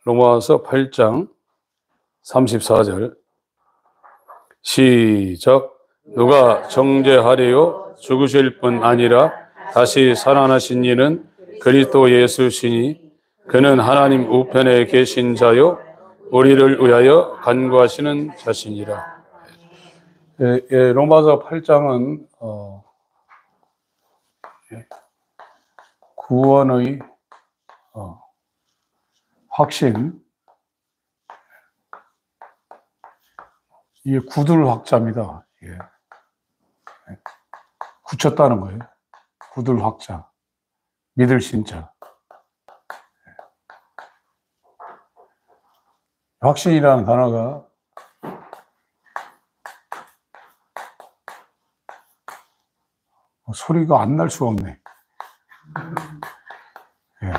로마서 8장 34절 시작. 누가 정죄하리요? 죽으실 뿐 아니라 다시 살아나신 이는 그리스도 예수시니 그는 하나님 우편에 계신 자요 우리를 위하여 간구하시는 자시니라. 로마서 8장은 구원의 확신, 이게 굳을 확자입니다. 예. 굳혔다는 거예요. 굳을 확자, 믿을 신자. 확신이라는 단어가 소리가 안 날 수가 없네. 예.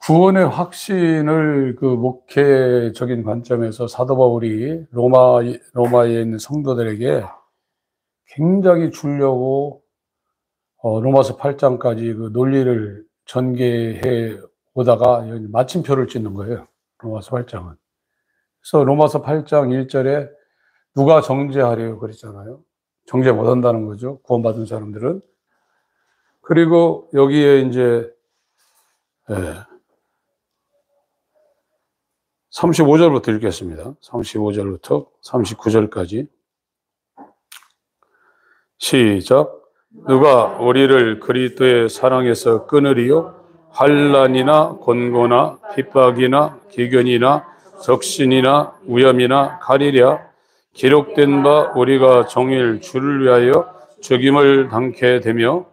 구원의 확신을 그 목회적인 관점에서 사도 바울이 로마에 있는 성도들에게 굉장히 주려고 로마서 8장까지 그 논리를 전개해 오다가 마침표를 찍는 거예요. 로마서 8장은. 그래서 로마서 8장 1절에 누가 정죄하려고 그랬잖아요. 정죄 못 한다는 거죠. 구원받은 사람들은. 그리고 여기에 이제 35절부터 읽겠습니다. 35절부터 39절까지. 시작. 누가 우리를 그리스도의 사랑에서 끊으리요? 환난이나 곤고나 핍박이나 기근이나 적신이나 위험이나 가리랴. 기록된 바 우리가 종일 주를 위하여 죽임을 당케 되며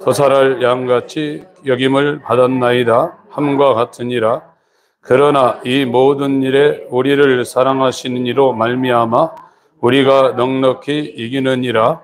더 살할 양같이 여김을 받았나이다 함과 같으니라. 그러나 이 모든 일에 우리를 사랑하시는 이로 말미암아 우리가 넉넉히 이기느니라.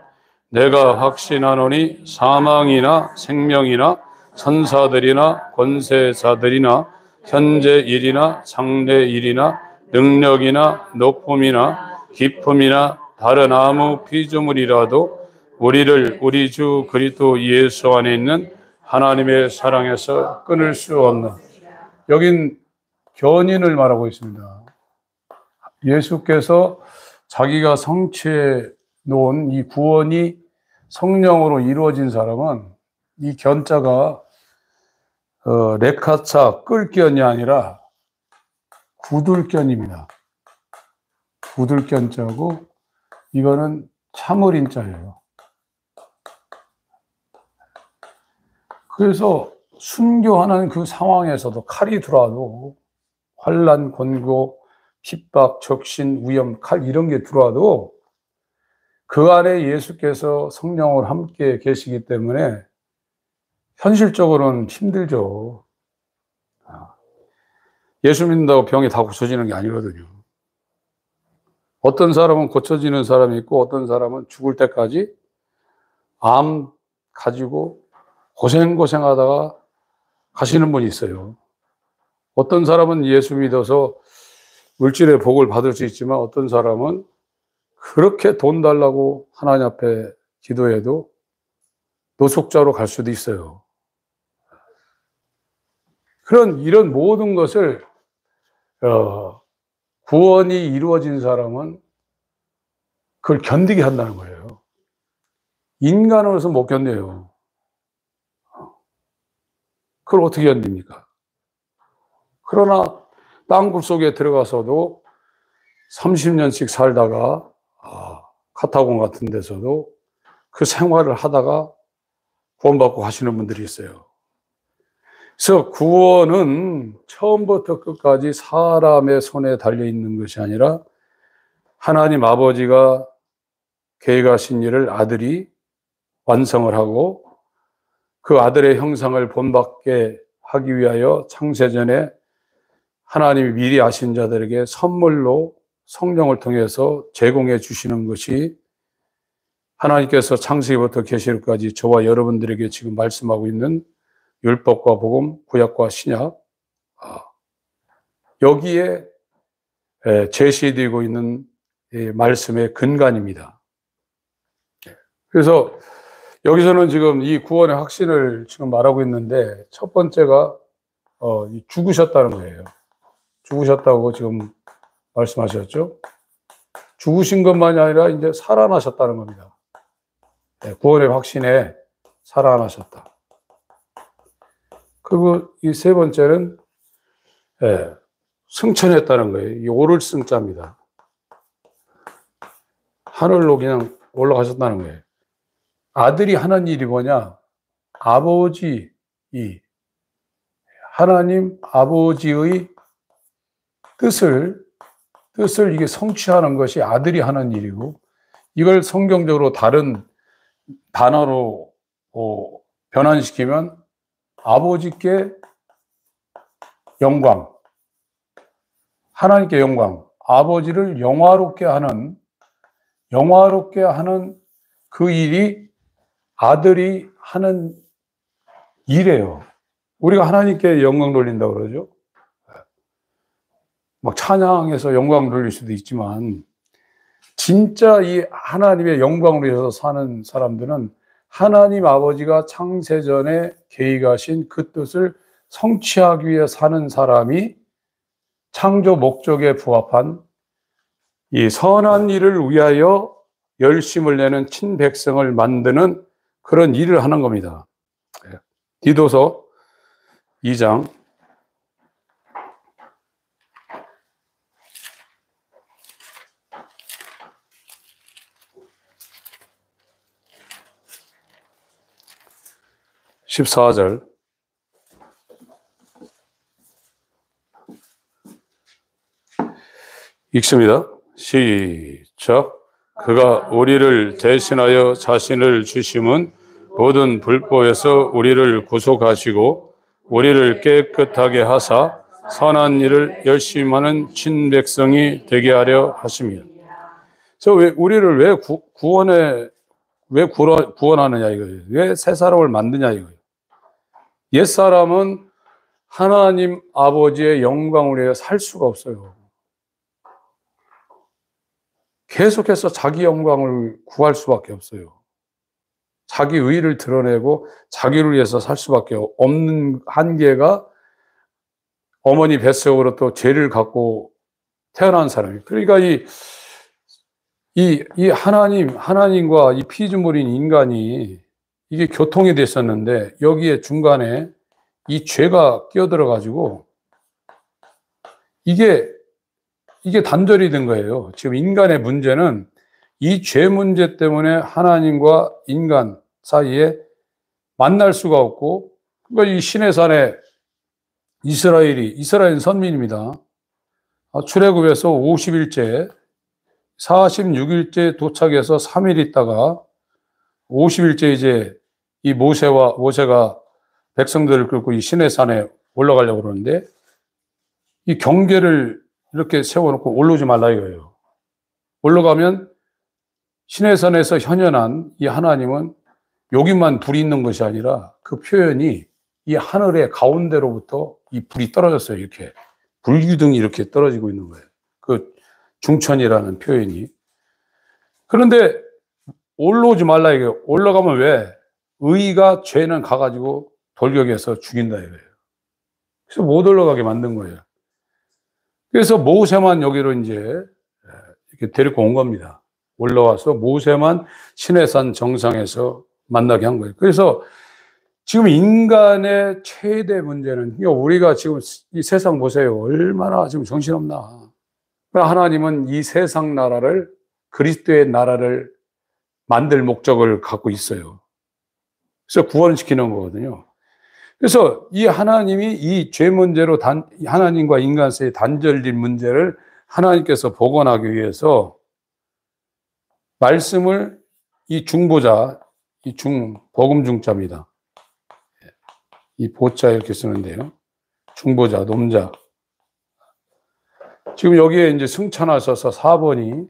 내가 확신하노니 사망이나 생명이나 천사들이나 권세자들이나 현재 일이나 장래 일이나 능력이나 높음이나 기품이나 다른 아무 피조물이라도 우리를 우리 주 그리스도 예수 안에 있는 하나님의 사랑에서 끊을 수 없는. 여긴 견인을 말하고 있습니다. 예수께서 자기가 성취해 놓은 이 구원이 성령으로 이루어진 사람은 이 견자가 레카차 끌견이 아니라 굳을견입니다. 굳을견자고 이거는 참을인자예요. 그래서 순교하는 그 상황에서도 칼이 들어와도 환난, 곤고, 핍박, 적신, 위험, 칼 이런 게 들어와도 그 안에 예수께서 성령으로 함께 계시기 때문에 현실적으로는 힘들죠. 예수 믿는다고 병이 다 고쳐지는 게 아니거든요. 어떤 사람은 고쳐지는 사람이 있고 어떤 사람은 죽을 때까지 암 가지고 고생하다가 가시는 분이 있어요. 어떤 사람은 예수 믿어서 물질의 복을 받을 수 있지만 어떤 사람은 그렇게 돈 달라고 하나님 앞에 기도해도 노숙자로 갈 수도 있어요. 이런 모든 것을 구원이 이루어진 사람은 그걸 견디게 한다는 거예요. 인간으로서 못 견뎌요. 그걸 어떻게 견딥니까? 그러나 땅굴 속에 들어가서도 30년씩 살다가 카타콤 같은 데서도 그 생활을 하다가 구원받고 가시는 분들이 있어요. 그래서 구원은 처음부터 끝까지 사람의 손에 달려있는 것이 아니라 하나님 아버지가 계획하신 일을 아들이 완성을 하고 그 아들의 형상을 본받게 하기 위하여 창세전에 하나님이 미리 아신 자들에게 선물로 성령을 통해서 제공해 주시는 것이 하나님께서 창세기부터 계시록까지 저와 여러분들에게 지금 말씀하고 있는 율법과 복음, 구약과 신약, 여기에 제시되고 있는 말씀의 근간입니다. 그래서 여기서는 지금 이 구원의 확신을 지금 말하고 있는데 첫 번째가 죽으셨다는 거예요. 죽으셨다고 지금 말씀하셨죠? 죽으신 것만이 아니라 이제 살아나셨다는 겁니다. 구원의 확신에 살아나셨다. 그리고 이 세 번째는 승천했다는 거예요. 이 오를 승자입니다. 하늘로 그냥 올라가셨다는 거예요. 아들이 하는 일이 뭐냐? 하나님 아버지의 뜻을 이게 성취하는 것이 아들이 하는 일이고, 이걸 성경적으로 다른 단어로 변환시키면 아버지께 영광, 하나님께 영광, 아버지를 영화롭게 하는 그 일이 아들이 하는 일이에요. 우리가 하나님께 영광 돌린다고 그러죠. 막 찬양해서 영광 돌릴 수도 있지만, 진짜 이 하나님의 영광을 위해서 사는 사람들은 하나님 아버지가 창세전에 계획하신 그 뜻을 성취하기 위해 사는 사람이 창조 목적에 부합한 이 선한 일을 위하여 열심을 내는 친백성을 만드는 그런 일을 하는 겁니다. 디도서 2장 14절 읽습니다. 시작. 그가 우리를 대신하여 자신을 주심은 모든 불법에서 우리를 구속하시고 우리를 깨끗하게 하사 선한 일을 열심히 하는 친백성이 되게 하려 하십니다. 그래서 우리를 왜 구원하느냐 이거예요. 왜 새 사람을 만드냐 이거예요. 옛사람은 하나님 아버지의 영광을 위해 살 수가 없어요. 계속해서 자기 영광을 구할 수밖에 없어요. 자기 의의를 드러내고 자기를 위해서 살 수밖에 없는 한계가 어머니 뱃속으로 또 죄를 갖고 태어난 사람이에요. 그러니까 이 하나님과 이 피조물인 인간이 이게 교통이 됐었는데, 여기에 중간에 이 죄가 끼어들어가지고 이게 단절이 된 거예요. 지금 인간의 문제는 이 죄 문제 때문에 하나님과 인간 사이에 만날 수가 없고, 그러니까 이 시내산에 이스라엘은 선민입니다. 출애굽에서 50일째, 46일째 도착해서 3일 있다가 50일째 이제 이 모세가 백성들을 끌고 이 시내산에 올라가려고 그러는데, 이 경계를 이렇게 세워놓고 올라오지 말라 이거예요. 올라가면 시내산에서 현현한 이 하나님은 여기만 불이 있는 것이 아니라, 그 표현이 이 하늘의 가운데로부터 이 불이 떨어졌어요. 이렇게 불기둥이 이렇게 떨어지고 있는 거예요. 그 중천이라는 표현이. 그런데 올라오지 말라 이거예요. 올라가면 왜? 의가 죄는 가가지고 돌격해서 죽인다 이거예요. 그래서 못 올라가게 만든 거예요. 그래서 모세만 여기로 이제 이렇게 데리고 온 겁니다. 올라와서 모세만 시내산 정상에서 만나게 한 거예요. 그래서 지금 인간의 최대 문제는, 우리가 지금 이 세상 보세요. 얼마나 지금 정신없나. 하나님은 이 세상 나라를, 그리스도의 나라를 만들 목적을 갖고 있어요. 그래서 구원시키는 거거든요. 그래서 이 하나님이 이 죄 문제로 하나님과 인간 사이의 단절된 문제를 하나님께서 복원하기 위해서 말씀을, 이 중보자, 복음 중자입니다. 이 보자 이렇게 쓰는데요. 중보자, 놈자. 지금 여기에 이제 승천하셔서 4번이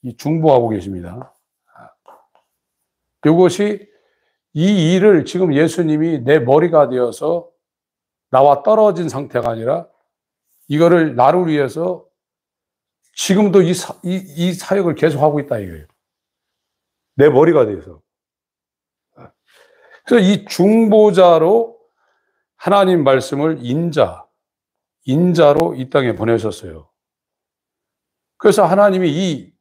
이 중보하고 계십니다. 이것이, 이 일을 지금 예수님이 내 머리가 되어서 나와 떨어진 상태가 아니라, 이거를 나를 위해서 지금도 이 사역을 계속하고 있다 이거예요. 내 머리가 돼서. 그래서 이 중보자로 하나님 말씀을 인자로 이 땅에 보내셨어요. 그래서 하나님이 이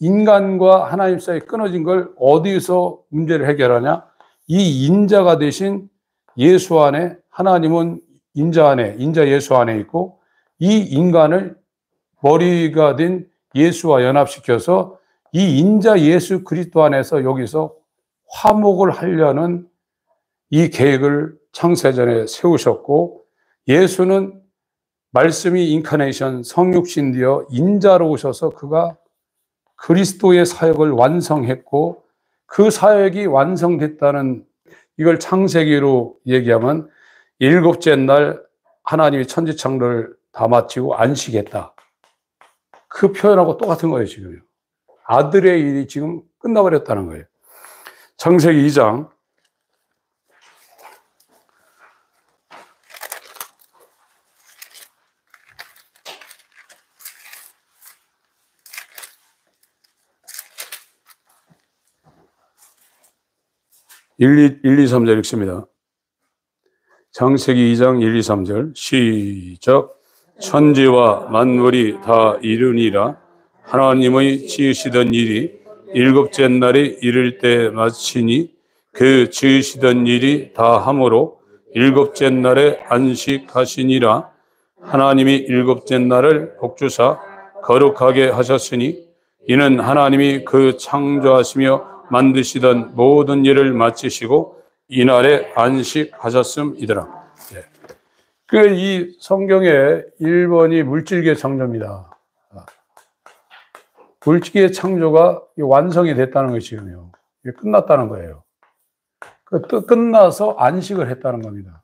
인간과 하나님 사이에 끊어진 걸 어디서 문제를 해결하냐? 이 인자가 되신 예수 안에, 하나님은 인자 예수 안에 있고, 이 인간을 머리가 된 예수와 연합시켜서 이 인자 예수 그리스도 안에서 여기서 화목을 하려는 이 계획을 창세전에 세우셨고, 예수는 말씀이 인카네이션 성육신 되어 인자로 오셔서 그가 그리스도의 사역을 완성했고, 그 사역이 완성됐다는, 이걸 창세기로 얘기하면 일곱째 날 하나님이 천지창조를 다 마치고 안식했다. 그 표현하고 똑같은 거예요, 지금요. 아들의 일이 지금 끝나버렸다는 거예요. 창세기 2장 1, 2, 3절 읽습니다. 창세기 2장 1, 2, 3절 시작. 천지와 만물이 다 이루니라. 하나님의 지으시던 일이 일곱째 날에 이를 때 마치니 그 지으시던 일이 다 함으로 일곱째 날에 안식하시니라. 하나님이 일곱째 날을 복주사 거룩하게 하셨으니 이는 하나님이 그 창조하시며 만드시던 모든 일을 마치시고 이날에 안식하셨음이더라. 이 성경의 1번이 물질계 창조입니다. 물질계 창조가 완성이 됐다는 것이고요. 이게 끝났다는 거예요. 끝나서 안식을 했다는 겁니다.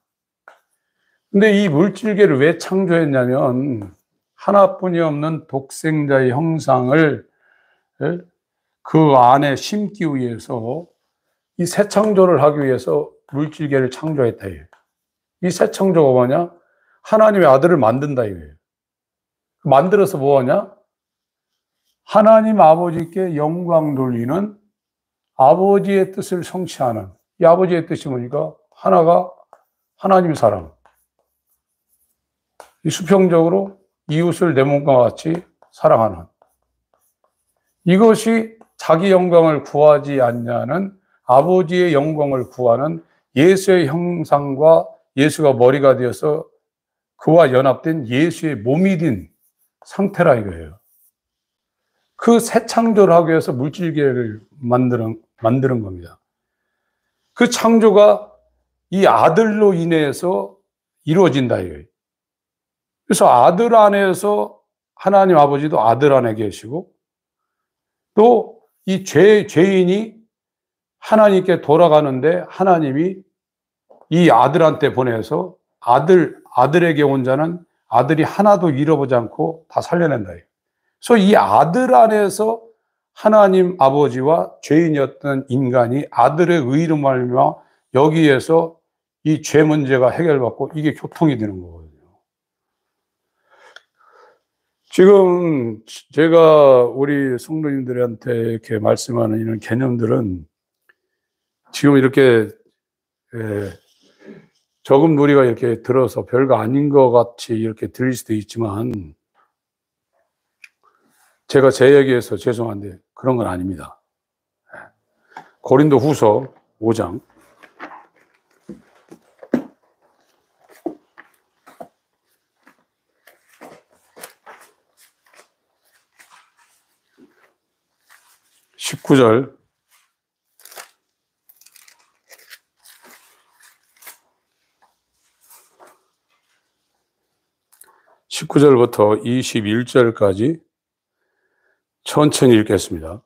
근데 이 물질계를 왜 창조했냐면 하나뿐이 없는 독생자의 형상을 그 안에 심기 위해서 이 새 창조를 하기 위해서 물질계를 창조했다. 이 새 창조가 뭐냐? 하나님의 아들을 만든다 이거예요. 만들어서 뭐하냐? 하나님 아버지께 영광 돌리는 아버지의 뜻을 성취하는, 이 아버지의 뜻이 뭐니까? 하나가 하나님 사랑. 이 수평적으로 이웃을 내 몸과 같이 사랑하는. 이것이 자기 영광을 구하지 않냐는 아버지의 영광을 구하는 예수의 형상과 예수가 머리가 되어서 그와 연합된 예수의 몸이 된 상태라 이거예요. 그 새 창조를 하기 위해서 물질계를 만드는 겁니다. 그 창조가 이 아들로 인해서 이루어진다 이거예요. 그래서 아들 안에서 하나님 아버지도 아들 안에 계시고 또 이 죄인이 하나님께 돌아가는데 하나님이 이 아들한테 보내서 아들에게 온 자는 아들이 하나도 잃어보지 않고 다 살려낸다. 그래서 이 아들 안에서 하나님 아버지와 죄인이었던 인간이 아들의 의로 말미암아 여기에서 이 죄 문제가 해결받고 이게 교통이 되는 거거든요. 지금 제가 우리 성도님들한테 이렇게 말씀하는 이런 개념들은 지금 이렇게 적은 무리가 이렇게 들어서 별거 아닌 것 같이 이렇게 들릴 수도 있지만 제가 제 얘기해서 죄송한데 그런 건 아닙니다. 고린도 후서 5장 19절 19절부터 21절까지 천천히 읽겠습니다.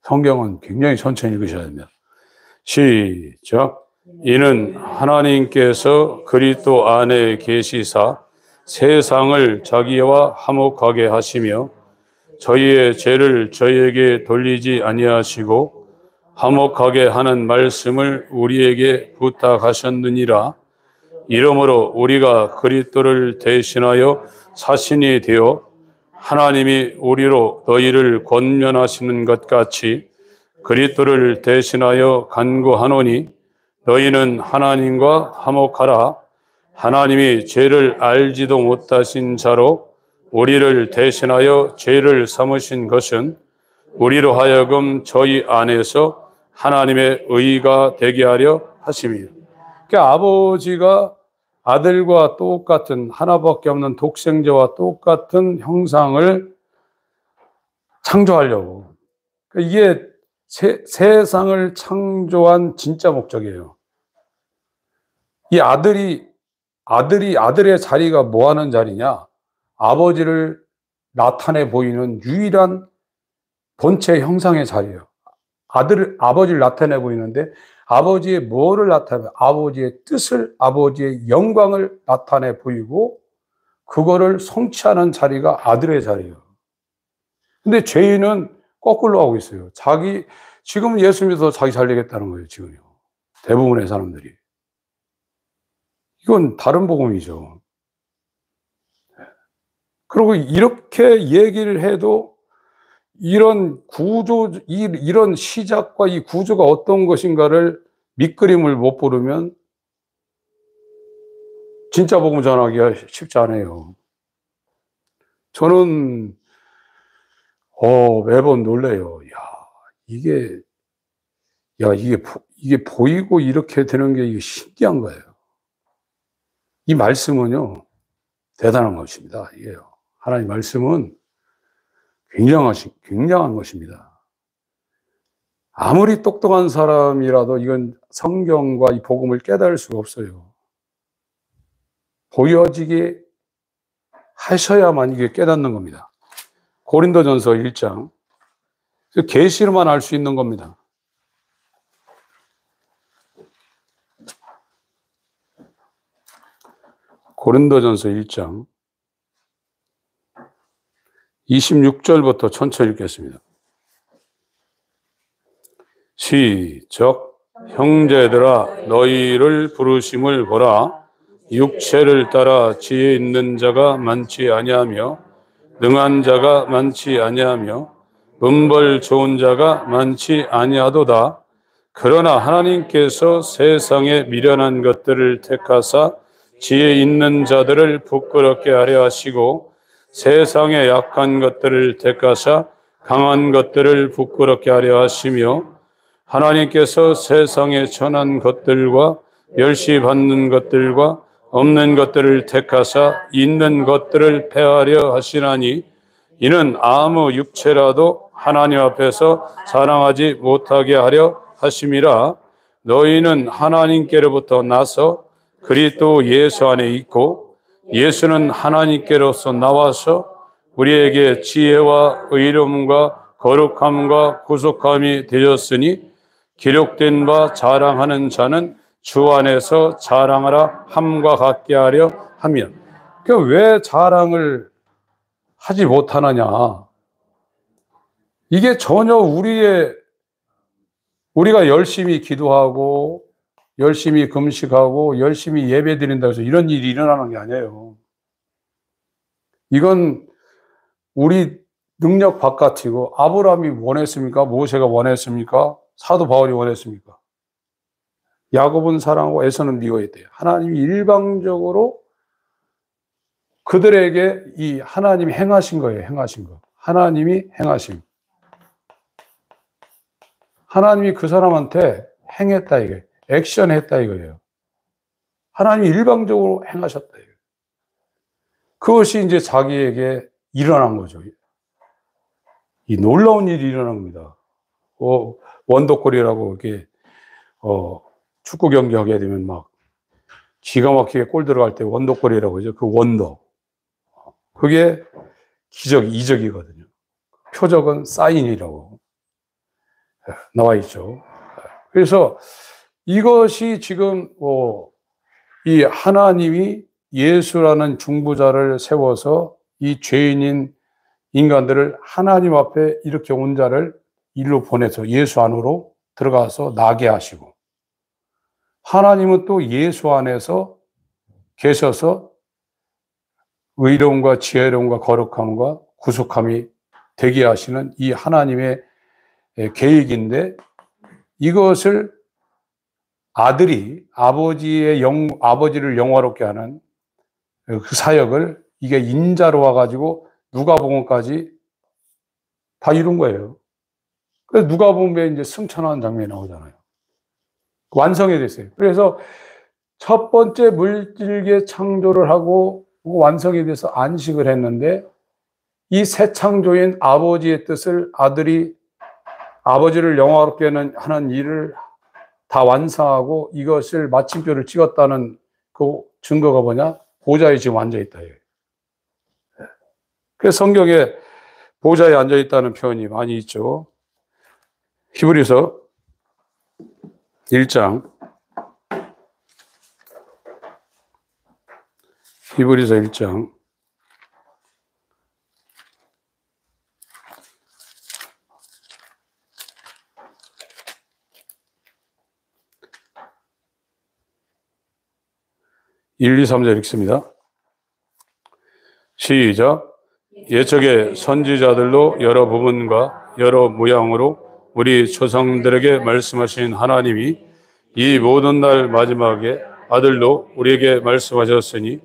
성경은 굉장히 천천히 읽으셔야 됩니다. 시작. 이는 하나님께서 그리스도 안에 계시사 세상을 자기와 화목하게 하시며 저희의 죄를 저희에게 돌리지 아니하시고 화목하게 하는 말씀을 우리에게 부탁하셨느니라. 이러므로 우리가 그리스도를 대신하여 사신이 되어 하나님이 우리로 너희를 권면하시는 것 같이 그리스도를 대신하여 간구하노니 너희는 하나님과 화목하라. 하나님이 죄를 알지도 못하신 자로 우리를 대신하여 죄를 삼으신 것은 우리로 하여금 저희 안에서 하나님의 의가 되게 하려 하심이요. 그러니까 아버지가 아들과 똑같은 하나밖에 없는 독생자와 똑같은 형상을 창조하려고. 그러니까 이게 세상을 창조한 진짜 목적이에요. 이 아들의 자리가 뭐 하는 자리냐? 아버지를 나타내 보이는 유일한 본체 형상의 자리예요. 아버지를 나타내 보이는데 아버지의 뭐를 나타내? 아버지의 뜻을, 아버지의 영광을 나타내 보이고 그거를 성취하는 자리가 아들의 자리예요. 근데 죄인은 거꾸로 하고 있어요. 지금 예수 믿어서 자기 잘 되겠다는 거예요, 지금요. 대부분의 사람들이. 이건 다른 복음이죠. 그리고 이렇게 얘기를 해도 이런 이런 시작과 이 구조가 어떤 것인가를 밑그림을 못 보르면 진짜 복음 전하기가 쉽지 않아요. 저는 매번 놀래요. 이게 보이고 이렇게 되는 게 이게 신기한 거예요. 이 말씀은요, 대단한 것입니다. 이게요. 하나님 말씀은 굉장한 것입니다. 아무리 똑똑한 사람이라도 이건 성경과 이 복음을 깨달을 수가 없어요. 보여지게 하셔야만 이게 깨닫는 겁니다. 고린도전서 1장. 계시로만 알 수 있는 겁니다. 고린도전서 1장 26절부터 천천히 읽겠습니다. 시작. 형제들아 너희를 부르심을 보라. 육체를 따라 지혜 있는 자가 많지 아니하며 능한 자가 많지 아니하며 문벌 좋은 자가 많지 아니하도다. 그러나 하나님께서 세상에 미련한 것들을 택하사 지혜 있는 자들을 부끄럽게 하려 하시고 세상에 약한 것들을 택하사 강한 것들을 부끄럽게 하려 하시며 하나님께서 세상에 천한 것들과 멸시받는 것들과 없는 것들을 택하사 있는 것들을 폐하려 하시나니 이는 아무 육체라도 하나님 앞에서 자랑하지 못하게 하려 하심이라. 너희는 하나님께로부터 나서 그리스도 예수 안에 있고 예수는 하나님께로서 나와서 우리에게 지혜와 의로움과 거룩함과 구속함이 되었으니 기록된 바 자랑하는 자는 주 안에서 자랑하라 함과 같게 하려 하며. 그러니까 왜 자랑을 하지 못하느냐? 이게 전혀 우리가 열심히 기도하고 열심히 금식하고 열심히 예배 드린다고 해서 이런 일이 일어나는 게 아니에요. 이건 우리 능력 바깥이고 아브라함이 원했습니까? 모세가 원했습니까? 사도 바울이 원했습니까? 야곱은 사랑하고 에서는 미워했대요. 하나님이 일방적으로 그들에게 이 하나님이 행하신 거예요. 행하신 거. 하나님이 행하심. 하나님이 그 사람한테 행했다 이거예요. 액션했다 이거예요. 하나님이 일방적으로 행하셨다 이거예요. 그것이 이제 자기에게 일어난 거죠. 이 놀라운 일이 일어난 겁니다. 원더골이라고 이렇게 축구 경기 하게 되면 막 기가 막히게 골 들어갈 때 원더골이라고 하죠. 그 원더. 그게 이적이거든요. 표적은 사인이라고 나와 있죠. 그래서 이것이 지금 이 하나님이 예수라는 중보자를 세워서 이 죄인인 인간들을 하나님 앞에 이렇게 온 자를 일로 보내서 예수 안으로 들어가서 나게 하시고, 하나님은 또 예수 안에서 계셔서 의로움과 지혜로움과 거룩함과 구속함이 되게 하시는 이 하나님의 계획인데, 이것을 아들이 아버지를 영화롭게 하는 그 사역을 이게 인자로 와가지고 누가복음까지 다 이룬 거예요. 그래서 누가복음에 이제 승천하는 장면이 나오잖아요. 완성이 됐어요. 그래서 첫 번째 물질계 창조를 하고 완성이 돼서 안식을 했는데 이 새 창조인 아버지의 뜻을 아들이 아버지를 영화롭게 하는 일을 다 완성하고 이것을 마침표를 찍었다는 그 증거가 뭐냐? 보좌에 지금 앉아있다. 그래서 성경에 보좌에 앉아있다는 표현이 많이 있죠. 히브리서 1장 1, 2, 3절 읽습니다. 시작. 옛적의 선지자들로 여러 부분과 여러 모양으로 우리 조상들에게 말씀하신 하나님이 이 모든 날 마지막에 아들로 우리에게 말씀하셨으니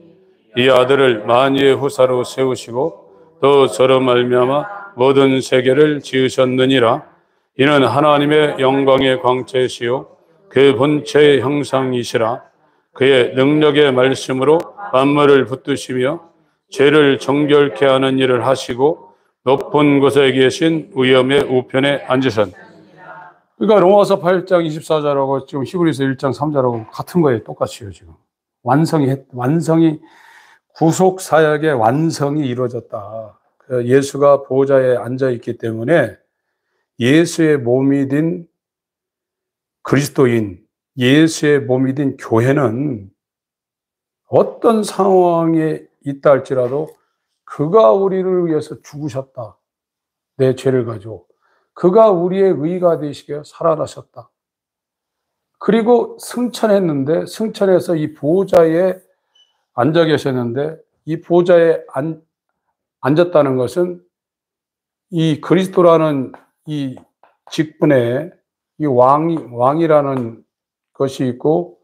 이 아들을 만유의 후사로 세우시고 또 저로 말미암아 모든 세계를 지으셨느니라. 이는 하나님의 영광의 광채시요 그 본체의 형상이시라. 그의 능력의 말씀으로 만물을 붙드시며 죄를 정결케 하는 일을 하시고 높은 곳에 계신 위엄의 우편에 앉으신. 그러니까 로마서 8장 24절하고 지금 히브리서 1장 3절하고 같은 거예요. 똑같이요. 지금 완성이 구속 사역의 완성이 이루어졌다. 예수가 보좌에 앉아 있기 때문에 예수의 몸이 된 그리스도인, 예수의 몸이 된 교회는 어떤 상황에 있다 할지라도 그가 우리를 위해서 죽으셨다. 내 죄를 가지고. 그가 우리의 의가 되시게 살아나셨다. 그리고 승천했는데, 승천해서 이 보좌에 앉아 계셨는데, 이 보좌에 앉았다는 것은 이 그리스도라는 이 직분에 이 왕이라는 것이 있고,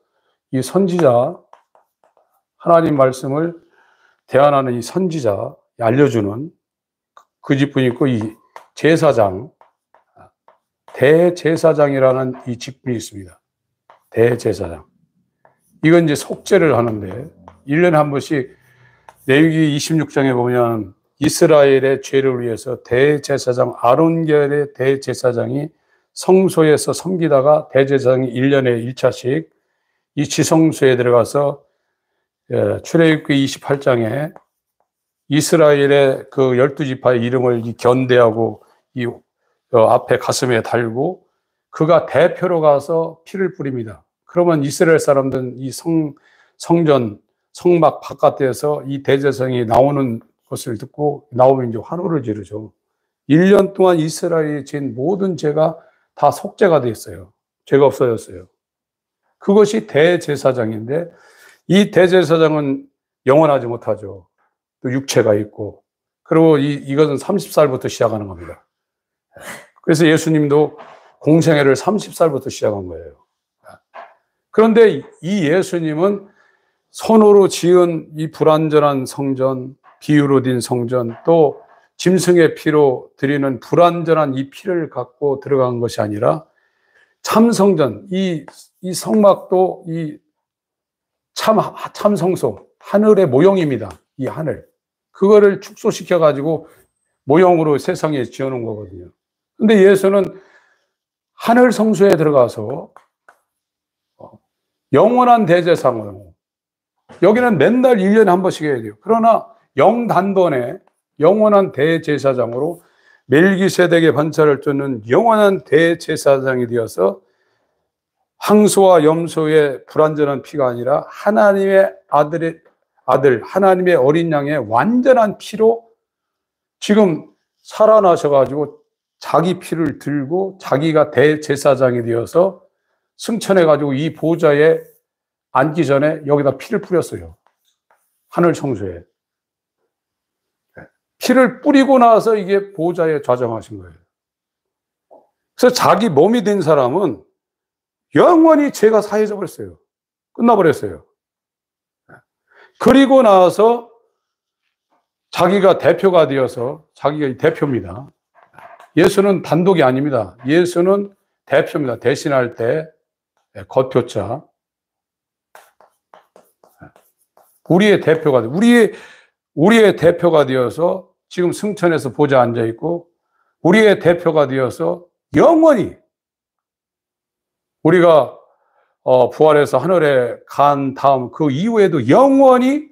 이 선지자, 하나님 말씀을 대안하는 이 선지자, 알려주는 그 직분이 있고, 이 제사장, 대제사장이라는 이 직분이 있습니다. 대제사장. 이건 이제 속죄를 하는데, 1년에 한 번씩 레위기 26장에 보면 이스라엘의 죄를 위해서 대제사장, 아론계열의 대제사장이 성소에서 섬기다가 대제사장이 1년에 1차씩 이 지성소에 들어가서 출애굽기 28장에 이스라엘의 그 12지파의 이름을 견대하고 이 앞에 가슴에 달고 그가 대표로 가서 피를 뿌립니다. 그러면 이스라엘 사람들은 이 성전, 성막 바깥에서 이 대제사장이 나오는 것을 듣고 나오면 이제 환호를 지르죠. 1년 동안 이스라엘이 지은 모든 죄가 다 속죄가 됐어요. 죄가 없어졌어요. 그것이 대제사장인데 이 대제사장은 영원하지 못하죠. 또 육체가 있고. 그리고 이것은 30살부터 시작하는 겁니다. 그래서 예수님도 공생애를 30살부터 시작한 거예요. 그런데 이 예수님은 손으로 지은 이 불완전한 성전, 비유로 된 성전, 또 짐승의 피로 드리는 불완전한 이 피를 갖고 들어간 것이 아니라 참성전, 이 성막도 이 참성소, 하늘의 모형입니다. 이 하늘. 그거를 축소시켜가지고 모형으로 세상에 지어놓은 거거든요. 근데 예수는 하늘 성소에 들어가서 영원한 대제사장으로, 여기는 맨날 1년에 한 번씩 해야 돼요. 그러나 영단번에 영원한 대제사장으로 멜기세덱의 반차를 쫓는 영원한 대제사장이 되어서 황소와 염소의 불완전한 피가 아니라 하나님의 아들, 하나님의 어린 양의 완전한 피로 지금 살아나셔가지고 자기 피를 들고 자기가 대제사장이 되어서 승천해가지고 이 보좌에 앉기 전에 여기다 피를 뿌렸어요. 하늘 성소에. 피를 뿌리고 나서 이게 보좌에 좌정하신 거예요. 그래서 자기 몸이 된 사람은 영원히 죄가 사해져 버렸어요. 끝나버렸어요. 그리고 나서 자기가 대표가 되어서 자기가 대표입니다. 예수는 단독이 아닙니다. 예수는 대표입니다. 대신할 때 거표자. 우리의 대표가 우리의 대표가 되어서 지금 승천에서 보좌에 앉아 있고 우리의 대표가 되어서 영원히 우리가 부활해서 하늘에 간 다음 그 이후에도 영원히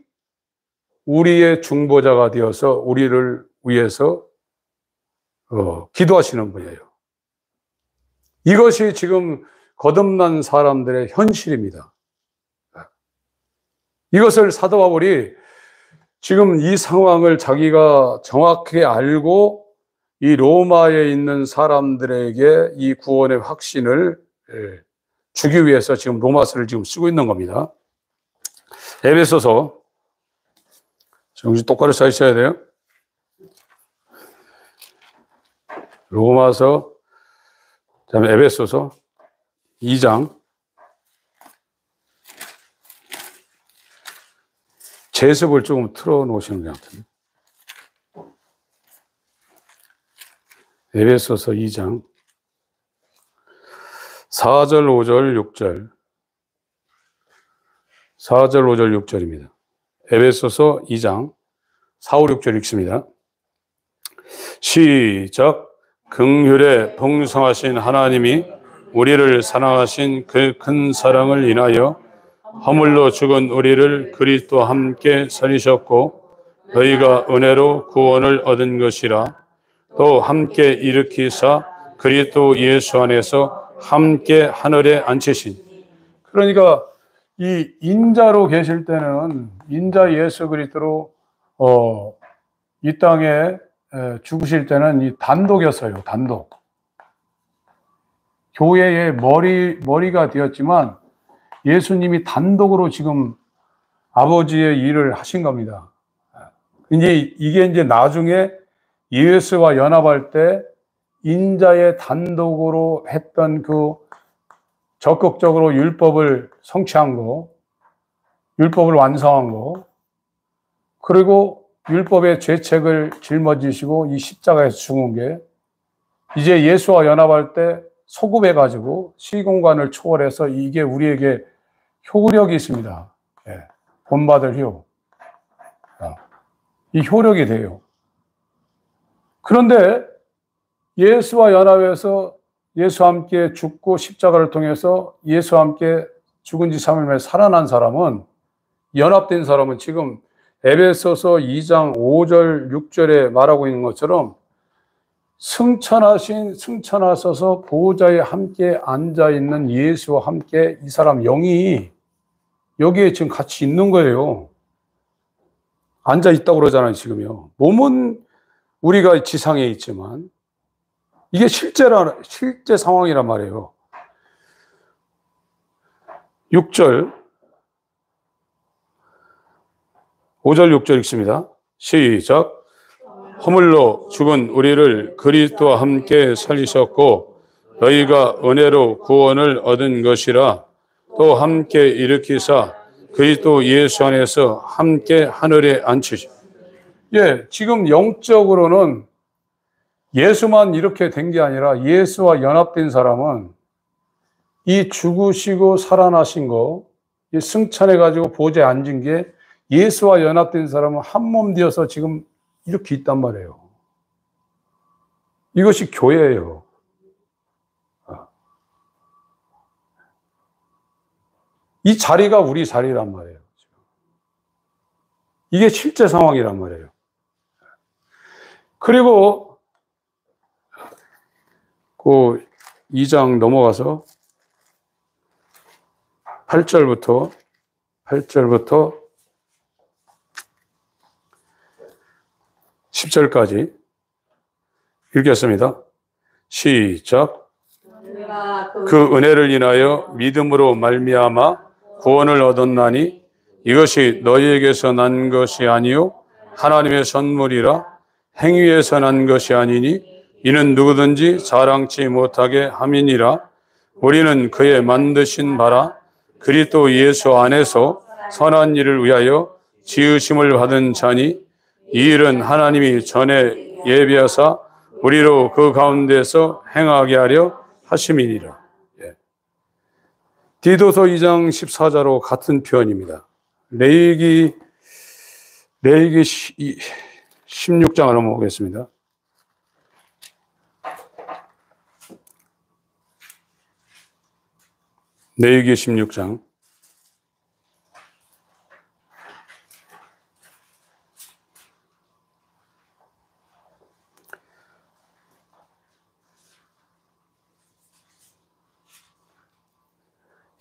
우리의 중보자가 되어서 우리를 위해서 기도하시는 분이에요. 이것이 지금 거듭난 사람들의 현실입니다. 이것을 사도 바울이 지금 이 상황을 자기가 정확하게 알고 이 로마에 있는 사람들에게 이 구원의 확신을 주기 위해서 지금 로마서를 지금 쓰고 있는 겁니다. 에베소서 정신 똑바로 차리셔야 돼요. 로마서, 그다음에 에베소서 2장. 제습을 조금 틀어놓으시는 것 같은데. 에베소서 2장 4절, 5절, 6절. 4절, 5절, 6절입니다. 에베소서 2장 4, 5, 6절 읽습니다. 시작. 긍휼에 풍성하신 하나님이 우리를 사랑하신 그 큰 사랑을 인하여 허물로 죽은 우리를 그리스도와 함께 살리셨고 너희가 은혜로 구원을 얻은 것이라. 또 함께 일으키사 그리스도 예수 안에서 함께 하늘에 앉히신. 그러니까 이 인자로 계실 때는 인자 예수 그리스도로 이 땅에 죽으실 때는 이 단독이었어요. 단독. 교회의 머리가 되었지만 예수님이 단독으로 지금 아버지의 일을 하신 겁니다. 이게 이제 나중에 예수와 연합할 때 인자의 단독으로 했던 그 적극적으로 율법을 성취한 거, 율법을 완성한 거, 그리고 율법의 죄책을 짊어지시고 이 십자가에서 죽은 게 이제 예수와 연합할 때 소급해가지고 시공간을 초월해서 이게 우리에게 효력이 있습니다. 예, 본받을 효. 이 효력이 돼요. 그런데 예수와 연합해서 예수와 함께 죽고 십자가를 통해서 예수와 함께 죽은 지 3일 만에 살아난 사람은, 연합된 사람은 지금 에베소서 2장 5절 6절에 말하고 있는 것처럼 승천하셔서 보호자에 함께 앉아있는 예수와 함께 이 사람 영이 여기에 지금 같이 있는 거예요. 앉아있다고 그러잖아요, 지금요. 몸은 우리가 지상에 있지만 이게 실제 상황이란 말이에요. 6절, 5절, 6절 읽습니다. 시작. 허물로 죽은 우리를 그리스도와 함께 살리셨고 너희가 은혜로 구원을 얻은 것이라. 또 함께 일으키사 그리스도 예수 안에서 함께 하늘에 앉히시. 예, 지금 영적으로는 예수만 이렇게 된 게 아니라 예수와 연합된 사람은 이 죽으시고 살아나신 거, 이 승천해가지고 보좌에 앉은 게 예수와 연합된 사람은 한 몸 되어서 지금 이렇게 있단 말이에요. 이것이 교회예요. 이 자리가 우리 자리란 말이에요. 이게 실제 상황이란 말이에요. 그리고 그 2장 넘어가서 8절부터 10절까지 읽겠습니다. 시작. 그 은혜를 인하여 믿음으로 말미암아 구원을 얻었나니 이것이 너희에게서 난 것이 아니요 하나님의 선물이라. 행위에서 난 것이 아니니 이는 누구든지 자랑치 못하게 함이니라. 우리는 그의 만드신 바라 그리스도 예수 안에서 선한 일을 위하여 지으심을 받은 자니 이 일은 하나님이 전에 예비하사 우리로 그 가운데서 행하게 하려 하심이니라. 디도서 2장 14절로 같은 표현입니다. 레위기 16장을 넘어오겠습니다. 레위기 16장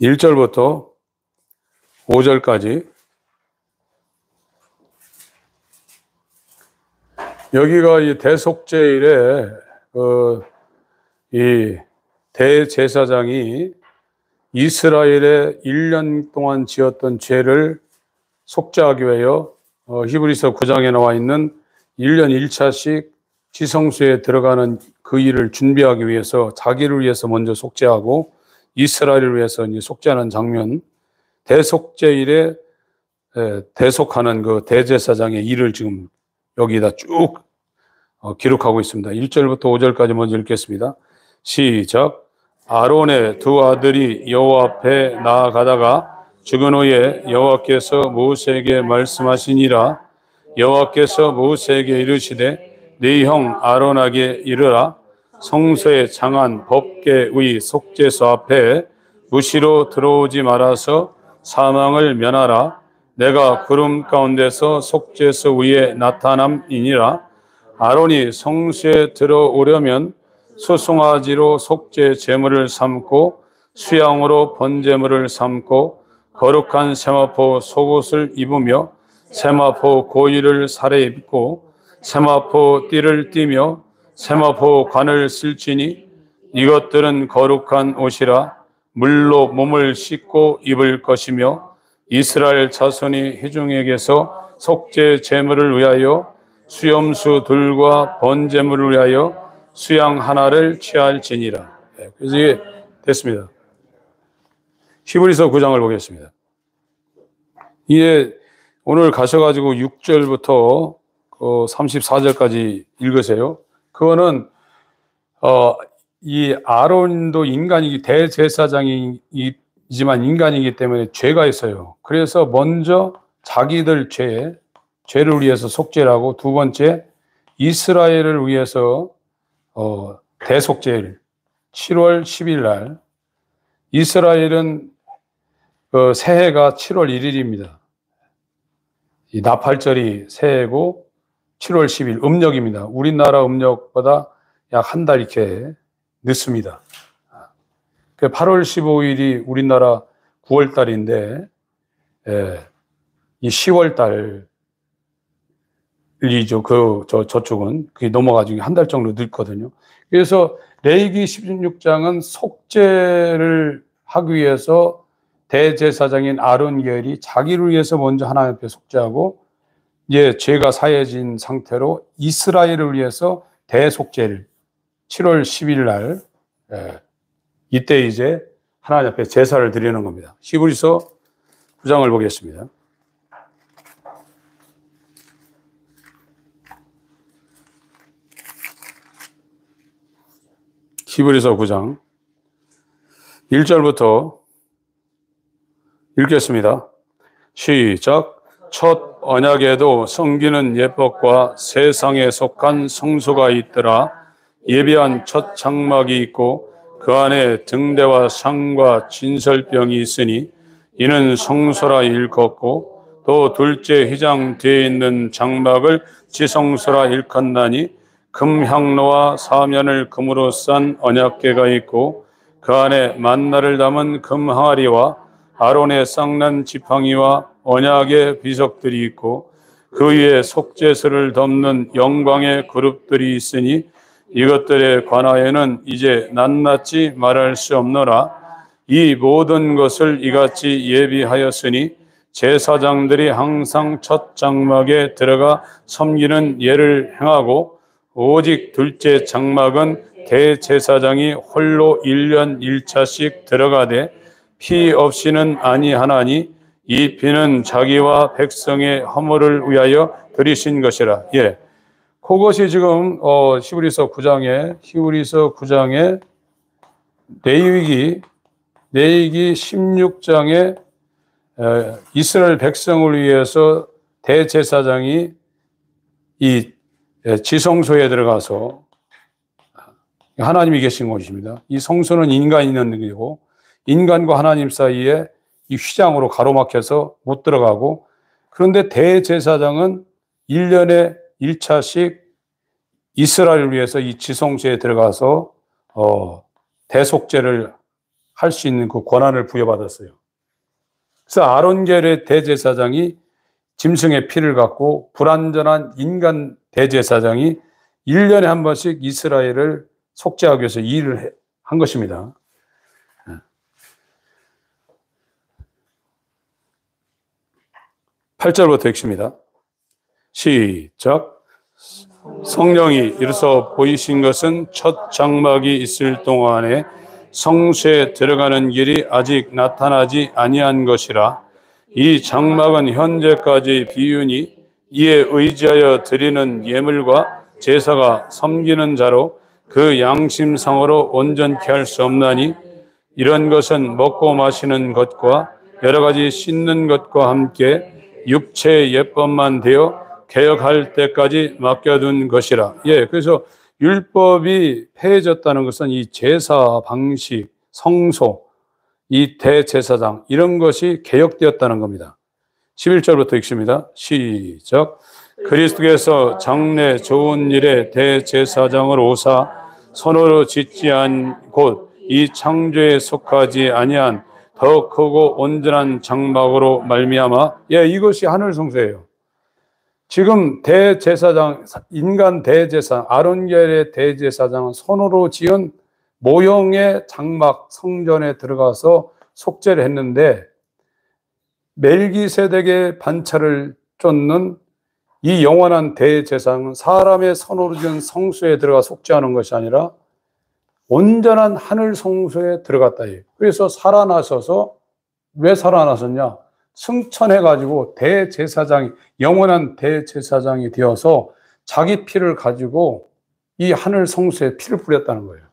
1절부터 5절까지 여기가 이 대속죄일에 이 대제사장이 이스라엘의 1년 동안 지었던 죄를 속죄하기 위하여 히브리서 9장에 나와 있는 1년 1차씩 지성소에 들어가는 그 일을 준비하기 위해서 자기를 위해서 먼저 속죄하고 이스라엘을 위해서 이제 속죄하는 장면, 대속죄일에 대속하는 그 대제사장의 일을 지금 여기다 쭉 기록하고 있습니다. 1절부터 5절까지 먼저 읽겠습니다. 시작. 아론의 두 아들이 여호와 앞에 나아가다가 죽은 후에 여호와께서 모세에게 말씀하시니라. 여호와께서 모세에게 이르시되 네 형 아론에게 이르라. 성소의 장한 법궤의 속죄소 앞에 무시로 들어오지 말아서 사망을 면하라. 내가 구름 가운데서 속죄소 위에 나타남이니라. 아론이 성소에 들어오려면 수송아지로 속죄 제물을 삼고 수양으로 번제물을 삼고 거룩한 세마포 속옷을 입으며 세마포 고이를 살에 입고 세마포 띠를 띠며 세마포 관을 쓸지니 이것들은 거룩한 옷이라. 물로 몸을 씻고 입을 것이며 이스라엘 자손이 회중에게서 속죄 제물을 위하여 수염수 둘과 번제물을 위하여 수양 하나를 취할지니라. 그래서 이게 됐습니다. 히브리서 9장을 보겠습니다. 이게 오늘 가셔가지고 6절부터 34절까지 읽으세요. 그거는 이 아론도 인간이기 대제사장이지만 인간이기 때문에 죄가 있어요. 그래서 먼저 자기들 죄를 위해서 속죄를 하고, 두 번째 이스라엘을 위해서 대속죄일 7월 10일 날, 이스라엘은 새해가 7월 1일입니다. 이 나팔절이 새해고 7월 10일 음력입니다. 우리나라 음력보다 약 한 달 이렇게 늦습니다. 8월 15일이 우리나라 9월 달인데 이 10월 달이죠. 저쪽은 그게 넘어가지고 한 달 정도 늦거든요. 그래서 레위기 16장은 속죄를 하기 위해서 대제사장인 아론 계열이 자기를 위해서 먼저 하나님 앞에 속죄하고, 이제 죄가 사해진 상태로 이스라엘을 위해서 대속죄를 7월 10일 날 이때 이제 하나님 앞에 제사를 드리는 겁니다. 히브리서 9장을 보겠습니다. 히브리서 9장 1절부터 읽겠습니다. 시작. 첫 언약에도 섬기는 예법과 세상에 속한 성소가 있더라. 예비한 첫 장막이 있고 그 안에 등대와 상과 진설병이 있으니 이는 성소라 일컫고, 또 둘째 휘장 뒤에 있는 장막을 지성소라 일컫나니 금향로와 사면을 금으로 싼 언약궤가 있고 그 안에 만나를 담은 금 항아리와 아론의 쌍난 지팡이와 언약의 비석들이 있고 그 위에 속죄소를 덮는 영광의 그룹들이 있으니 이것들에 관하여는 이제 낱낱이 말할 수 없노라. 이 모든 것을 이같이 예비하였으니 제사장들이 항상 첫 장막에 들어가 섬기는 예를 행하고, 오직 둘째 장막은 대제사장이 홀로 1년 1차씩 들어가되 피 없이는 아니하나니 이 피는 자기와 백성의 허물을 위하여 드리신 것이라. 예. 그것이 지금 히브리서 9장에 레위기 16장에 이스라엘 백성을 위해서 대제사장이 이 지성소에 들어가서 하나님이 계신 곳입니다. 이 성소는 인간이 있는 데이고 인간과 하나님 사이에 이 휘장으로 가로막혀서 못 들어가고, 그런데 대제사장은 1년에 1차씩 이스라엘을 위해서 이 지성소에 들어가서 대속죄를 할 수 있는 그 권한을 부여받았어요. 그래서 아론계의 대제사장이 짐승의 피를 갖고 불완전한 인간 대제사장이 1년에 한 번씩 이스라엘을 속죄하기 위해서 일을 한 것입니다. 8절부터 읽습니다. 시작. 성령이 이르서 보이신 것은 첫 장막이 있을 동안에 성소에 들어가는 길이 아직 나타나지 아니한 것이라. 이 장막은 현재까지 비유니 이에 의지하여 드리는 예물과 제사가 섬기는 자로 그 양심상으로 온전케 할 수 없나니 이런 것은 먹고 마시는 것과 여러 가지 씻는 것과 함께 육체의 예법만 되어 개혁할 때까지 맡겨둔 것이라. 예, 그래서 율법이 폐해졌다는 것은 이 제사 방식, 성소, 이 대제사장 이런 것이 개혁되었다는 겁니다. 11절부터 읽습니다. 시작. 그리스도께서 장래 좋은 일에 대제사장을 오사 손으로 짓지 않은 곳 이 창조에 속하지 아니한 더 크고 온전한 장막으로 말미암아, 예, 이것이 하늘 성소예요. 지금 대제사장, 인간 대제사장, 아론계의 대제사장은 손으로 지은 모형의 장막 성전에 들어가서 속죄를 했는데, 멜기세덱의 반차를 쫓는 이 영원한 대제사장은 사람의 손으로 지은 성소에 들어가 속죄하는 것이 아니라 온전한 하늘 성소에 들어갔다. 그래서 살아나셔서, 왜 살아나셨냐? 승천해가지고 대제사장이, 영원한 대제사장이 되어서 자기 피를 가지고 이 하늘 성소에 피를 뿌렸다는 거예요.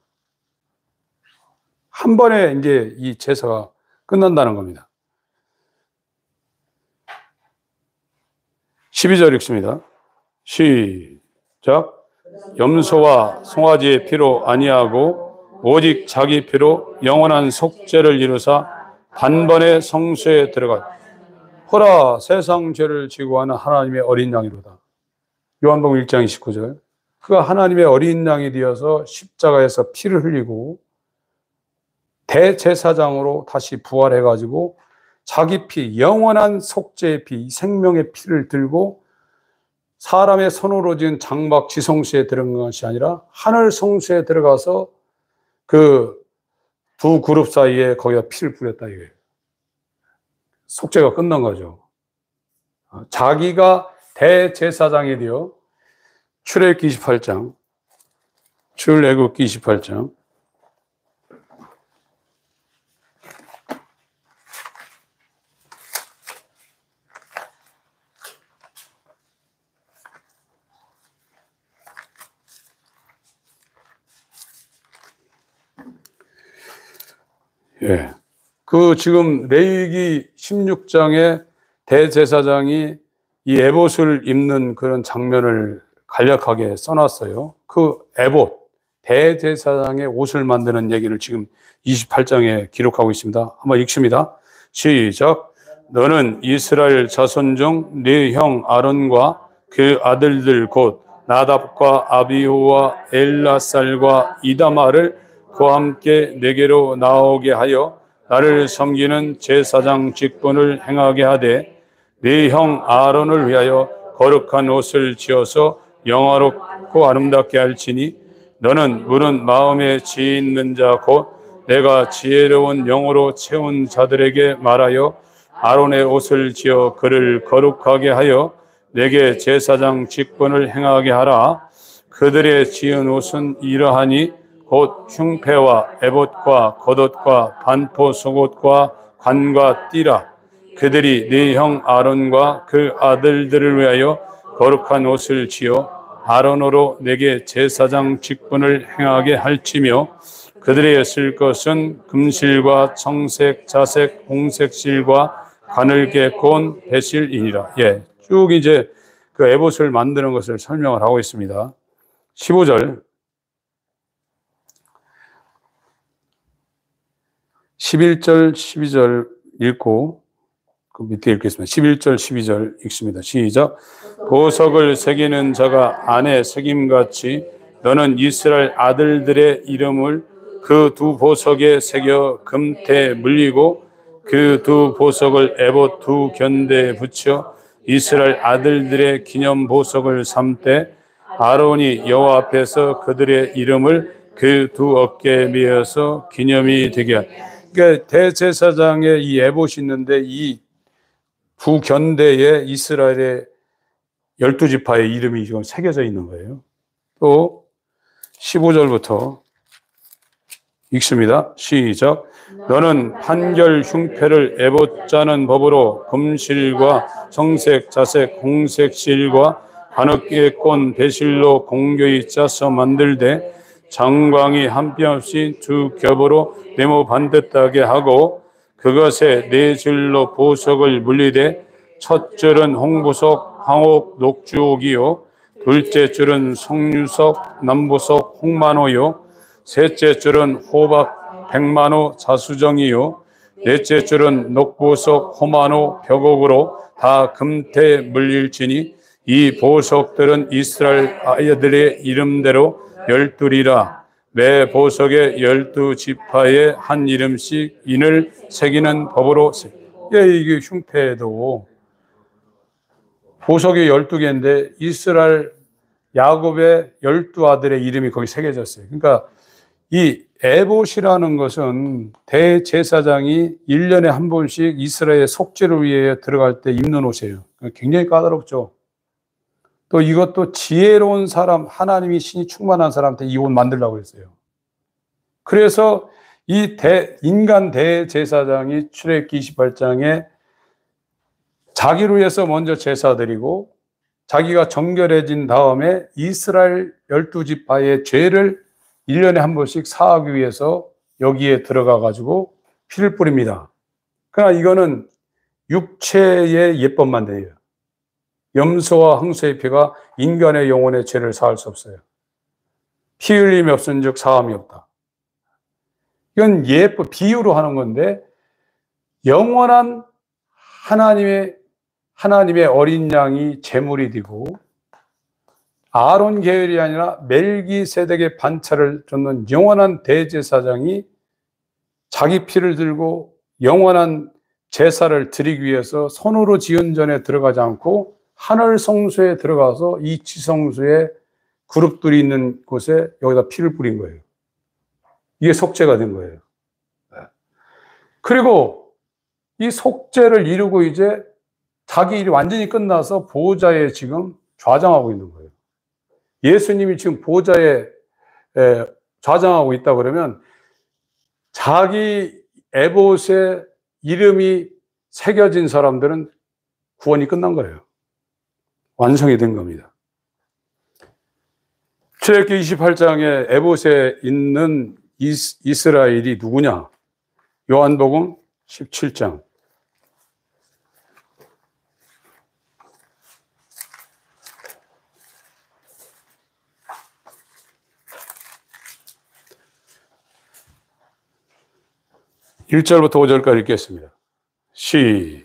한 번에 이제 이 제사가 끝난다는 겁니다. 12절 읽습니다. 시작. 염소와 송아지의 피로 아니하고 오직 자기 피로 영원한 속죄를 이루사 단번에 성소에 들어가 보라 세상 죄를 지고 하는 하나님의 어린 양이로다. 요한복음 1장 29절. 그가 하나님의 어린 양이 되어서 십자가에서 피를 흘리고 대제사장으로 다시 부활해가지고 자기 피, 영원한 속죄의 피, 생명의 피를 들고 사람의 손으로 지은 장막 지성소에 들어간 것이 아니라 하늘 성소에 들어가서 그 두 그룹 사이에 거기다 피를 뿌렸다 이거예요. 속죄가 끝난 거죠. 자기가 대제사장이 되어 출애굽기 28장 예. 그 지금 레위기 16장에 대제사장이 이 에봇을 입는 그런 장면을 간략하게 써놨어요. 그 에봇, 대제사장의 옷을 만드는 얘기를 지금 28장에 기록하고 있습니다. 한번 읽습니다. 시작. 너는 이스라엘 자손 중 네 형 아론과 그 아들들 곧 나답과 아비후와 엘라살과 이다마를 그와 함께 내게로 나오게 하여 나를 섬기는 제사장 직분을 행하게 하되 네 형 아론을 위하여 거룩한 옷을 지어서 영화롭고 아름답게 할지니 너는 무는 마음에 지혜 있는 자 곧 내가 지혜로운 영으로 채운 자들에게 말하여 아론의 옷을 지어 그를 거룩하게 하여 내게 제사장 직분을 행하게 하라. 그들의 지은 옷은 이러하니 곧 흉패와 에봇과 겉옷과 반포 속옷과 관과 띠라. 그들이 네 형 아론과 그 아들들을 위하여 거룩한 옷을 지어 아론으로 내게 제사장 직분을 행하게 할지며 그들의 쓸 것은 금실과 청색, 자색, 홍색 실과 가늘게 꼰 배실이니라. 예, 쭉 이제 그 에봇을 만드는 것을 설명을 하고 있습니다. 15절, 11절, 12절 읽고 그 밑에 읽겠습니다. 11절, 12절 읽습니다. 시작. 보석을 새기는 자가 안에 새김같이 너는 이스라엘 아들들의 이름을 그 두 보석에 새겨 금태에 물리고 그 두 보석을 에봇 두 견대에 붙여 이스라엘 아들들의 기념 보석을 삼되 아론이 여호와 앞에서 그들의 이름을 그 두 어깨에 메어서 기념이 되게 하라. 그러니까 대제사장의 이 에봇이 있는데 이 두 견대에 이스라엘의 12지파의 이름이 지금 새겨져 있는 거예요. 또 15절부터 읽습니다. 시작. 너는 판결 흉패를 에봇 짜는 법으로 금실과 청색, 자색, 홍색 실과 가늘게 꼰 배실로 공교히 짜서 만들되 장광이 한 뼘 없이 두 겹으로 네모 반듯하게 하고 그것에 네 줄로 보석을 물리되 첫 줄은 홍보석, 황옥, 녹주옥이요 둘째 줄은 석류석, 남보석, 홍만호요 셋째 줄은 호박, 백만호, 자수정이요 넷째 줄은 녹보석, 호만호, 벽옥으로 다 금태에 물릴지니 이 보석들은 이스라엘 아이들의 이름대로 12이라. 매 보석에 12지파에 한 이름씩 인을 새기는 법으로. 예, 이게 흉패도 보석이 12개인데 이스라엘 야곱의 12아들의 이름이 거기 새겨졌어요. 그러니까 이 에봇이라는 것은 대제사장이 1년에 한 번씩 이스라엘의 속죄를 위해 들어갈 때 입는 옷이에요. 굉장히 까다롭죠. 또 이것도 지혜로운 사람, 하나님이 신이 충만한 사람한테 이 옷 만들라고 했어요. 그래서 이 인간 대제사장이 출애굽기 28장에 자기를 위해서 먼저 제사 드리고 자기가 정결해진 다음에 이스라엘 12지파의 죄를 1년에 한 번씩 사하기 위해서 여기에 들어가 가지고 피를 뿌립니다. 그러나 이거는 육체의 예법만 돼요. 염소와 항소의 피가 인간의 영혼의 죄를 사할 수 없어요. 피 흘림이 없은즉 사함이 없다. 이건 예법, 비유로 하는 건데 영원한 하나님의 어린 양이 제물이 되고 아론 계열이 아니라 멜기세덱의 반차를 줬는 영원한 대제사장이 자기 피를 들고 영원한 제사를 드리기 위해서 손으로 지은 전에 들어가지 않고 하늘 성소에 들어가서 이 지성소에 그룹들이 있는 곳에 여기다 피를 뿌린 거예요. 이게 속죄가 된 거예요. 그리고 이 속죄를 이루고 이제 자기 일이 완전히 끝나서 보좌에 지금 좌장하고 있는 거예요. 예수님이 지금 보좌에 좌장하고 있다 그러면 자기 에봇에 이름이 새겨진 사람들은 구원이 끝난 거예요. 완성이 된 겁니다. 출애굽기 28장에 에봇에 있는 이스라엘이 누구냐? 요한복음 17장. (1절부터) (5절까지) 읽겠습니다. 시작.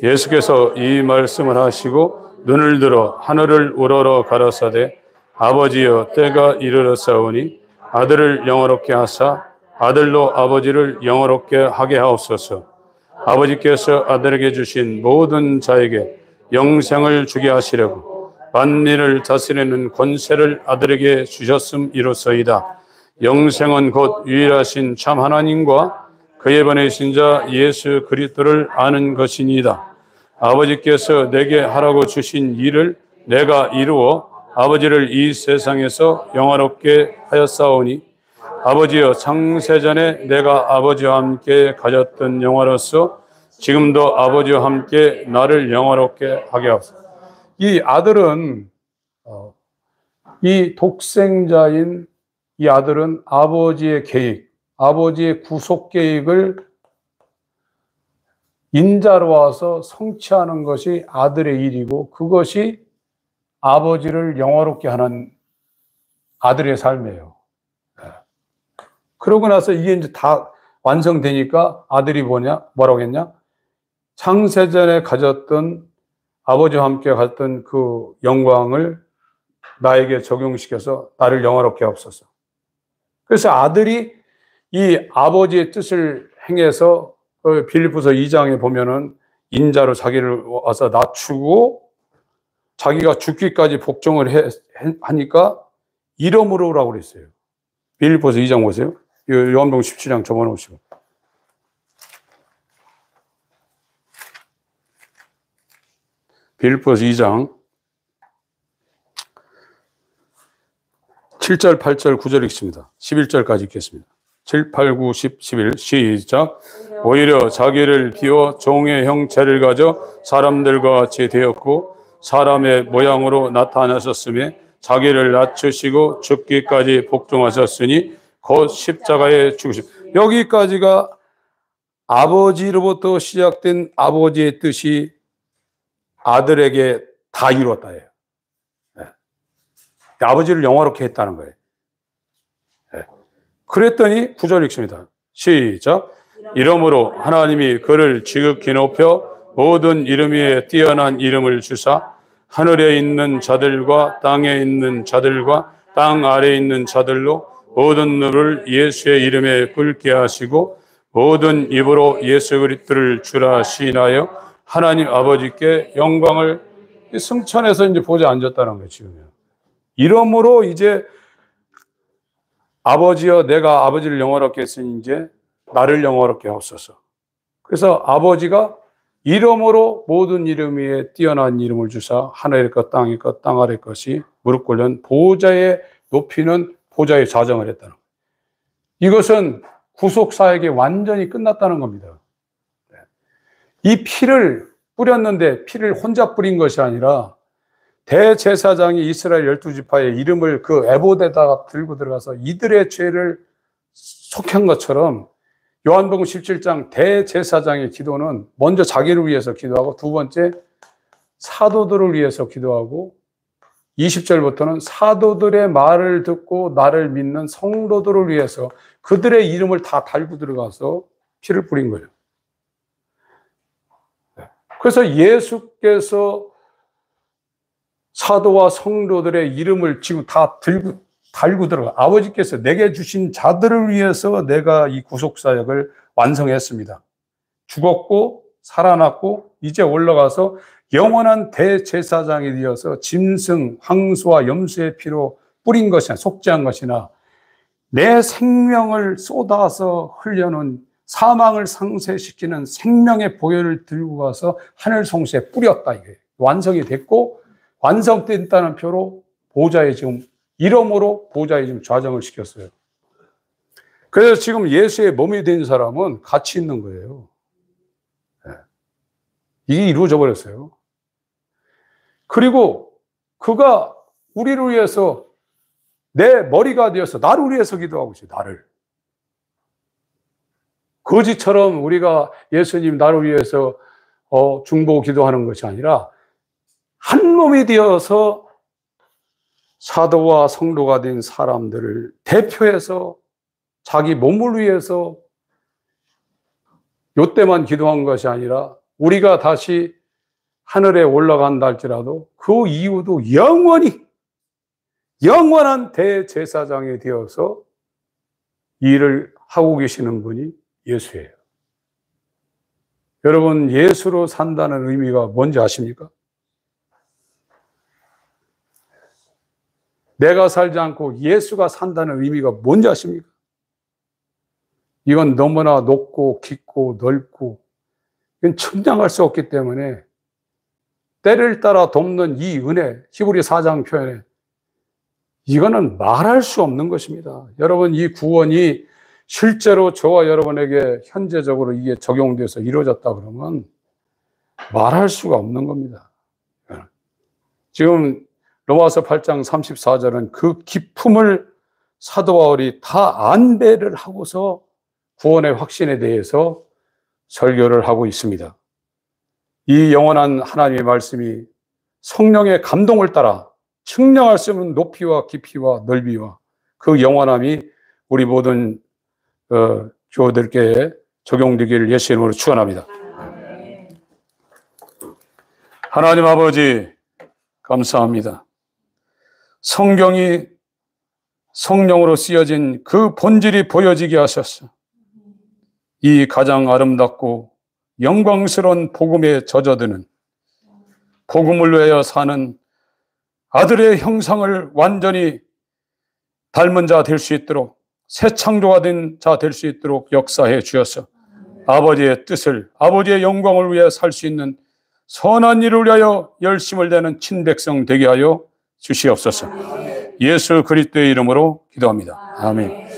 예수께서 이 말씀을 하시고 눈을 들어 하늘을 우러러 가라사대 아버지여 때가 이르렀사오니 아들을 영화롭게 하사 아들로 아버지를 영화롭게 하게 하옵소서. 아버지께서 아들에게 주신 모든 자에게 영생을 주게 하시려고 만민을 다스리는 권세를 아들에게 주셨음이로소이다. 영생은 곧 유일하신 참 하나님과 그의 보내신 자 예수 그리스도를 아는 것이니이다. 아버지께서 내게 하라고 주신 일을 내가 이루어 아버지를 이 세상에서 영화롭게 하였사오니 아버지여 창세전에 내가 아버지와 함께 가졌던 영화로서 지금도 아버지와 함께 나를 영화롭게 하게 하옵소서. 이 아들은 이 독생자인 이 아들은 아버지의 계획, 아버지의 구속 계획을 인자로 와서 성취하는 것이 아들의 일이고 그것이 아버지를 영화롭게 하는 아들의 삶이에요. 그러고 나서 이게 이제 다 완성되니까 아들이 뭐라고 했냐? 창세전에 가졌던 아버지와 함께 갔던 그 영광을 나에게 적용시켜서 나를 영화롭게 하옵소서. 그래서 아들이 이 아버지의 뜻을 행해서 빌립보서 2장에 보면은 인자로 자기를 와서 낮추고 자기가 죽기까지 복종을 하니까 이러므로라고 그랬어요. 빌립보서 2장 보세요. 요한복음 17장 접어놓으시고. 빌립보서 2장 7절, 8절, 9절 읽습니다. 11절까지 읽겠습니다. 7, 8, 9, 10, 11 시작. 오히려 자기를 비워 종의 형체를 가져 사람들과 같이 되었고 사람의 모양으로 나타나셨으며 자기를 낮추시고 죽기까지 복종하셨으니 곧 십자가에 죽으심. 여기까지가 아버지로부터 시작된 아버지의 뜻이 아들에게 다 이루었다예요. 네. 아버지를 영화롭게 했다는 거예요. 네. 그랬더니 9절 읽습니다. 시작. 이러므로 하나님이 그를 지극히 높여 모든 이름 위에 뛰어난 이름을 주사 하늘에 있는 자들과 땅에 있는 자들과 땅 아래에 있는 자들로 모든 눈을 예수의 이름에 꿇게 하시고 모든 입으로 예수 그리스도를 주라 시인하여 하나님 아버지께 영광을 승천해서 이제 보좌에 앉았다는 거예요, 지금. 이러므로 이제 아버지여 내가 아버지를 영화롭게 했으니 이제 나를 영화롭게 하옵소서. 그래서 아버지가 이름으로 모든 이름 위에 뛰어난 이름을 주사 하늘의 것 땅의 것 땅 아래 것이 무릎 꿇는 보좌에 높이는 보좌에 좌정을 했다는 거예요. 이것은 구속사역이 완전히 끝났다는 겁니다. 이 피를 뿌렸는데 피를 혼자 뿌린 것이 아니라 대제사장이 이스라엘 12지파의 이름을 그 에봇에다가 들고 들어가서 이들의 죄를 속한 것처럼 요한복음 17장 대제사장의 기도는 먼저 자기를 위해서 기도하고 두 번째 사도들을 위해서 기도하고 20절부터는 사도들의 말을 듣고 나를 믿는 성도들을 위해서 그들의 이름을 다 달고 들어가서 피를 뿌린 거예요. 그래서 예수께서 사도와 성도들의 이름을 지금 다 달고 들어가. 아버지께서 내게 주신 자들을 위해서 내가 이 구속사역을 완성했습니다. 죽었고 살아났고 이제 올라가서 영원한 대제사장이 되어서 짐승, 황소와 염소의 피로 뿌린 것이나 속죄한 것이나 내 생명을 쏟아서 흘려놓은 사망을 상쇄시키는 생명의 보혈을 들고 가서 하늘 성소에 뿌렸다. 이게 완성이 됐고 완성됐다는 표로 보좌에 지금 이름으로 보좌에 지금 좌정을 시켰어요. 그래서 지금 예수의 몸이 된 사람은 같이 있는 거예요. 이게 이루어져 버렸어요. 그리고 그가 우리를 위해서 내 머리가 되어서 나를 위해서 기도하고 있어요. 나를. 거지처럼 우리가 예수님 나를 위해서 중보 기도하는 것이 아니라 한 몸이 되어서 사도와 성도가 된 사람들을 대표해서 자기 몸을 위해서 요때만 기도한 것이 아니라 우리가 다시 하늘에 올라간다 할지라도 그 이후도 영원한 대제사장이 되어서 일을 하고 계시는 분이 예수예요. 여러분, 예수로 산다는 의미가 뭔지 아십니까? 내가 살지 않고 예수가 산다는 의미가 뭔지 아십니까? 이건 너무나 높고 깊고 넓고 이건 측량할 수 없기 때문에 때를 따라 돕는 이 은혜, 히브리 4장 표현에 이거는 말할 수 없는 것입니다. 여러분, 이 구원이 실제로 저와 여러분에게 현재적으로 이게 적용돼서 이루어졌다 그러면 말할 수가 없는 겁니다. 지금 로마서 8장 34절은 그 기품을 사도 바울이 다 안배를 하고서 구원의 확신에 대해서 설교를 하고 있습니다. 이 영원한 하나님의 말씀이 성령의 감동을 따라 측량할 수 없는 높이와 깊이와 넓이와 그 영원함이 우리 모든 교우들께 적용되기를 예수의 이름으로 축원합니다. 하나님 아버지 감사합니다. 성경이 성령으로 쓰여진 그 본질이 보여지게 하셨어. 이 가장 아름답고 영광스러운 복음에 젖어드는, 복음을 위하여 사는 아들의 형상을 완전히 닮은 자 될 수 있도록, 새 창조가 된 자 될 수 있도록 역사해 주셔서 아버지의 뜻을, 아버지의 영광을 위해 살 수 있는 선한 일을 위하여 열심을 내는 친백성 되게 하여 주시옵소서. 예수 그리스도의 이름으로 기도합니다. 아멘.